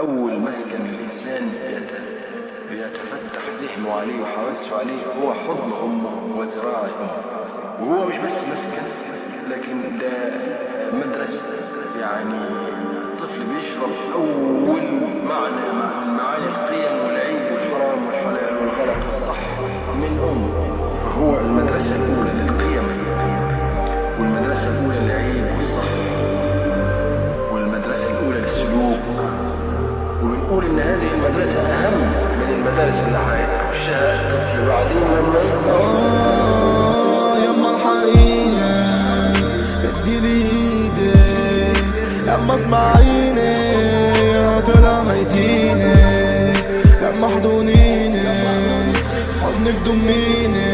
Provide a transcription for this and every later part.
أول مسكن الإنسان بيتفتح ذهنه عليه وحواسه عليه هو حضن أمه وذراع أمه. وهو مش بس مسكن، لكن ده مدرسة. يعني الطفل بيشرب أول معنى من معاني القيم والعيب والحرام والحلال والغلط والصح من أمه. فهو المدرسة الأولى للقيم، والمدرسة الأولى للعيب والصح، والمدرسة الأولى للسلوك. وبنقول إن هذه المدرسة أهم من المدارس اللي هيخشها الطفل بعدين لما يكبر. يما الحقيني بدي لإيدك، يما اسمعيني طلع ميتيني، يما حضنيني في حضنك ضميني،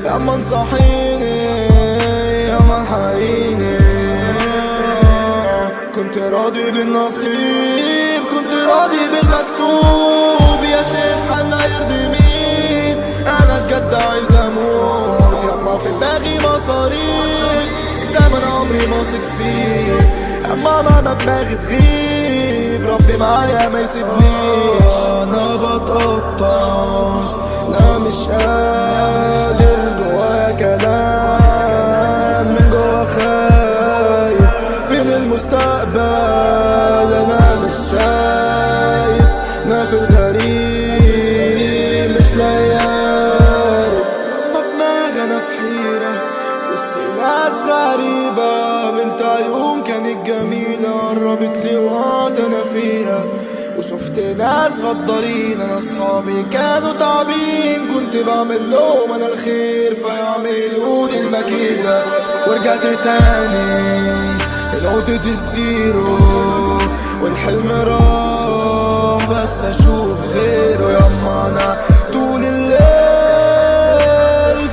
يما انصحيني يما الحقيني. كنت راضي بالنصيب، كنت راضي بالمكتوب، يا شيخ حنا يرضي مين؟ انا بجد عايز اموت، يما في دماغي مصاريف، زمن عمري ماسك فيه، اما مهما دماغي تغيب ربي معايا ما يسيبنيش. انا بتقطع، لا مش قادر، جوايا كلام من جوا خايف، فين المستقبل انا مش شايف، انا في الغريب مش لاقي. بدماغي انا في حيرة في وسط ناس غريبة، بنت عيون كانت جميلة قربت لي وقعت انا فيها، وشفت ناس غدارين، انا اصحابي كانوا تعبين، كنت بعمل لهم انا الخير فيعملوا لي المكيدة. ورجعت تاني لنقطة الزيرو، والحلم راح بس اشوف غيره. يما انا طول الليل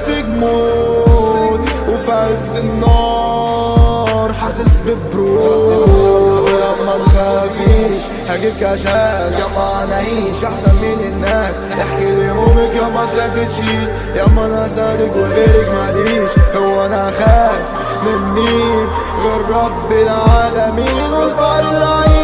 في جمود، وفي عز النار حاسس ببرود. يما متخافيش هجيب كاشات، يما هنعيش احسن من الناس، احكي لي همومك يما متاكدش، يما انا صادق وغيرك ماليش. هو انا خايف من مين غير رب العالمين والفقر العين؟